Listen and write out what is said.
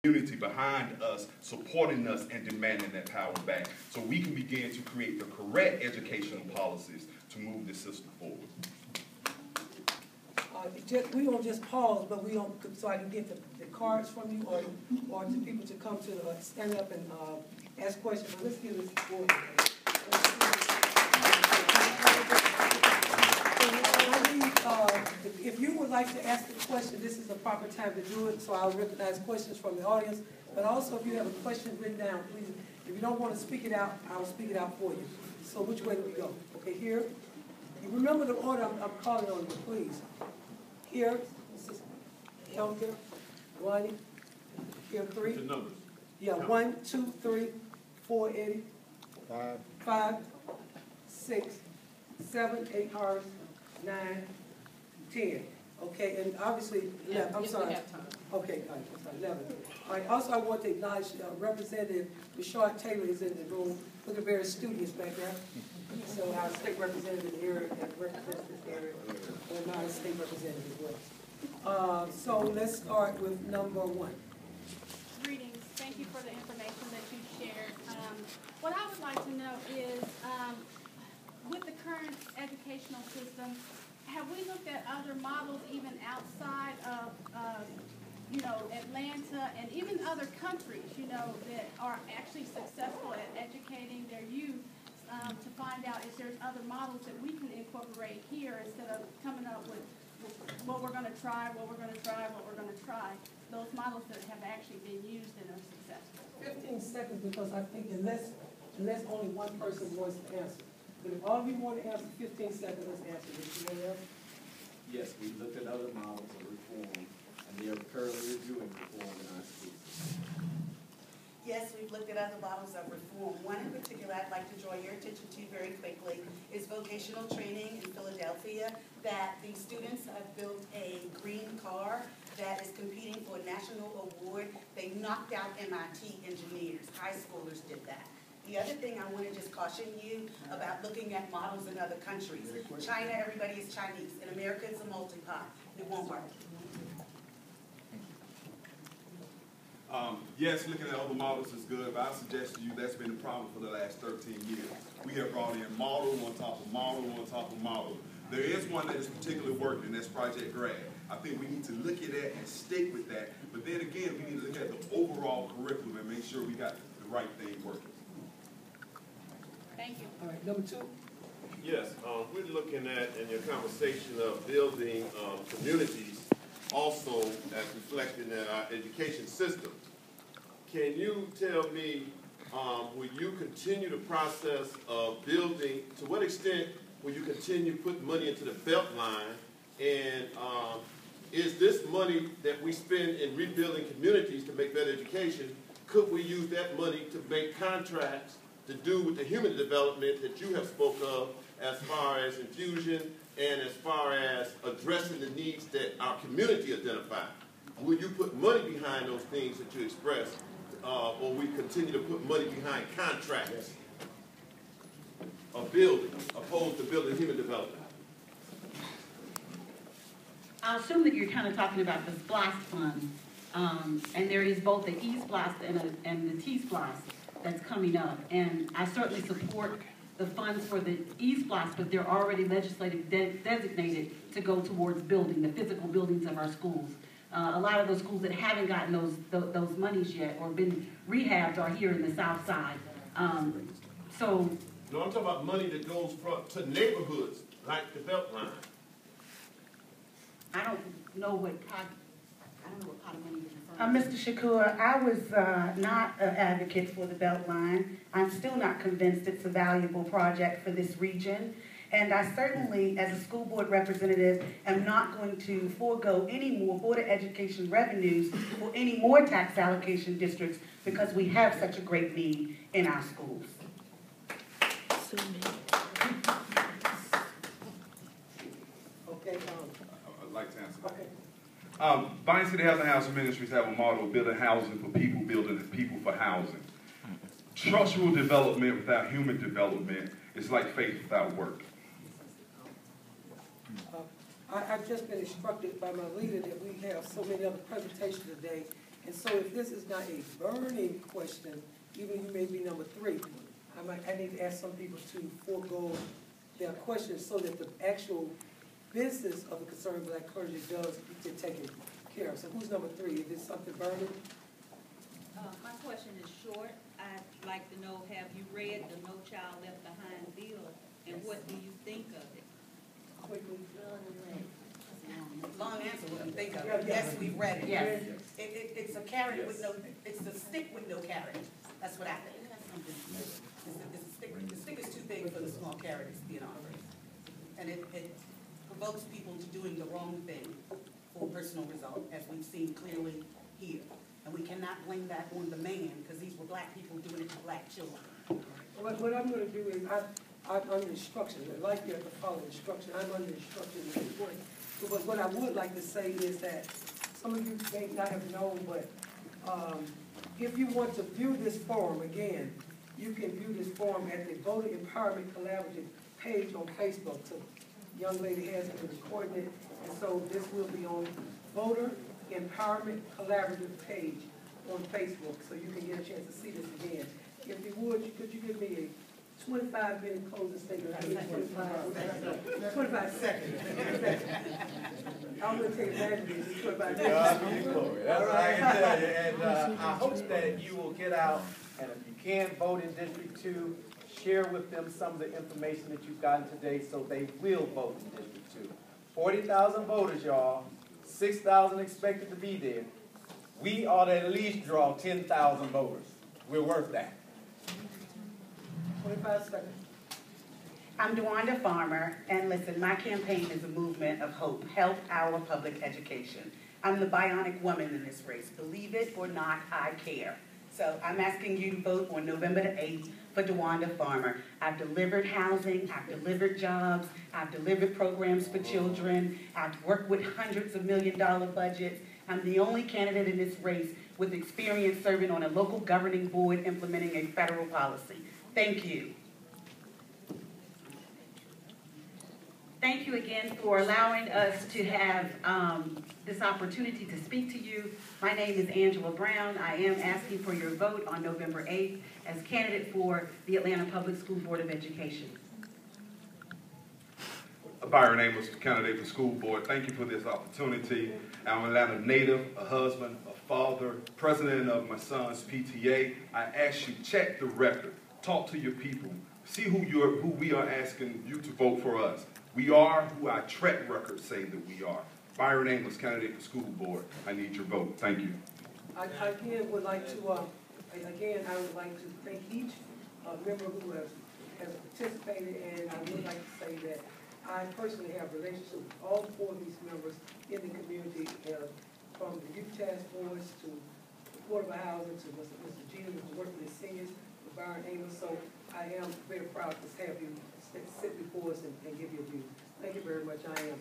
community behind us, supporting us and demanding that power back, so we can begin to create the correct educational policies to move this system forward. We don't just pause, but we don't, so I can get the cards from you, or to people to come to stand up and ask questions. But let's give this board. If you would like to ask a question, this is the proper time to do it, so I'll recognize questions from the audience. But also, if you have a question written down, please, if you don't want to speak it out, I'll speak it out for you. So which way do we go? Okay, here. You remember the order I'm calling on you, please. Here, this is Helga, Ronnie. Here, 3. The numbers. Yeah, 1, 2, 3, 4, Eddie. 5, 6, 7, 8 Horace, 9, 10. Okay, and obviously, 11. I'm sorry. Okay, guys, I'm sorry, 11. All right, also I want to acknowledge Representative Rashard Taylor is in the room, looking very studious back there. So our state representative here that represents this area, and not a state representative as well. So let's start with number 1. Greetings. Thank you for the information that you shared. What I would like to know is, with the current educational system, have we looked at other models even outside of, Atlanta and even other countries, that are actually successful at educating their youth, to find out if there's other models that we can incorporate here instead of coming up with what we're going to try, what we're going to try, what we're going to try, those models that have actually been used and are successful. 15 seconds, because I think unless only one person wants to answer. But if all of you want to answer, 15 seconds, let's answer this. You want to answer? Yes, we looked at other models of reform, and they are currently reviewing reform in our schools. Yes, we've looked at other models of reform. One in particular I'd like to draw your attention to very quickly is vocational training in Philadelphia, that the students have built a green car that is competing for a national award. They knocked out MIT engineers. High schoolers did that. The other thing I want to just caution you about looking at models in other countries. China, everybody is Chinese. In America, it's a multi-pot. It won't work. Yes, looking at other models is good, but I suggest to you that's been the problem for the last 13 years. We have brought in model on top of model on top of model. There is one that is particularly working, and that's Project Grad. I think we need to look at that and stick with that, but then again, we need to look at the overall curriculum and make sure we got the right thing working. Thank you. All right, number 2. Yes, we're looking at, in your conversation of building communities, also as reflected in our education system. Can you tell me, will you continue the process of building, to what extent will you continue to put money into the Beltline, and is this money that we spend in rebuilding communities to make better education, could we use that money to make contracts to do with the human development that you have spoke of, as far as infusion and as far as addressing the needs that our community identify? Will you put money behind those things that you express, or we continue to put money behind contracts of building, opposed to building human development? I assume that you're kind of talking about the SPLOST fund, and there is both the E-SPLOST and the T-SPLOST that's coming up, and I certainly support the funds for the E-SPLOST, but they're already legislatively designated to go towards building the physical buildings of our schools. A lot of those schools that haven't gotten those monies yet or been rehabbed are here in the South Side. So. No, I'm talking about money that goes to neighborhoods like the Beltline. I don't know what pot of money you're referring to. Mr. Shakur, I was not an advocate for the Beltline. I'm still not convinced it's a valuable project for this region. And I certainly, as a school board representative, am not going to forego any more Board of Education revenues for any more tax allocation districts because we have such a great need in our schools. Okay, I'd like to answer that. okay. Vine City Housing Housing Ministries have a model of building housing for people, building people for housing. Structural development without human development is like faith without work. I've just been instructed by my leader that we have so many other presentations today, And so if this is not a burning question, even you may be number 3, I need to ask some people to forego their questions so that the actual business of the Concerned Black Clergy does get taken care of. So who's number 3? Is this something burning? My question is short. I'd like to know, have you read the No Child Left Behind bill, and what do you think of it? Quickly. Long answer, what we think of Yeah, it. yeah. Yes, we've read it. Yes. It's a carrot with no, it's a stick with no carrot. That's what I think. The stick is too big for the small carrot, to be honest. And it provokes people to doing the wrong thing for personal result, as we've seen clearly here. And we cannot blame that on the man, because these were black people doing it to black children. What I'm gonna do is, I'm under instruction, in life you have to follow instruction, I'm under instruction at this point. But what I would like to say is that, some of you may not have known, but if you want to view this forum again, you can view this forum at the Voter Empowerment Collaborative page on Facebook. So the young lady has been recording it, and so this will be on Voter Empowerment Collaborative page on Facebook, so you can get a chance to see this again. If you would, could you give me a 25-minute closing statement? 25 seconds. I'm going to take advantage of this 25 minutes. That's what I can tell you. And I hope that you will get out, and if you can vote in District 2, share with them some of the information that you've gotten today so they will vote in District 2. 40,000 voters, y'all. 6,000 expected to be there. We ought to at least draw 10,000 voters. We're worth that. 25 seconds. I'm DeWanda Farmer, and listen, my campaign is a movement of hope. Help our public education. I'm the bionic woman in this race. Believe it or not, I care. So I'm asking you to vote on November the 8th for DeWanda Farmer. I've delivered housing, I've delivered jobs, I've delivered programs for children, I've worked with hundreds of million-dollar budgets. I'm the only candidate in this race with experience serving on a local governing board implementing a federal policy. Thank you. Thank you again for allowing us to have this opportunity to speak to you. My name is Angela Brown. I am asking for your vote on November 8th as candidate for the Atlanta Public School Board of Education. Byron Amos, candidate for school board. Thank you for this opportunity. I'm an Atlanta native, a husband, a father, president of my son's PTA. I ask you, check the record. Talk to your people. See who we are asking you to vote for us. We are who our track records say that we are. Byron Amos, candidate for school board. I need your vote. Thank you. I again would like to thank each member who has participated, and I would like to say that I personally have relationships with all 4 of these members in the community, from the youth task force to affordable housing to Mr. Gina, who's working with seniors, with Byron Amos. So I am very proud to have you sit before us and give your views. Thank you very much. I am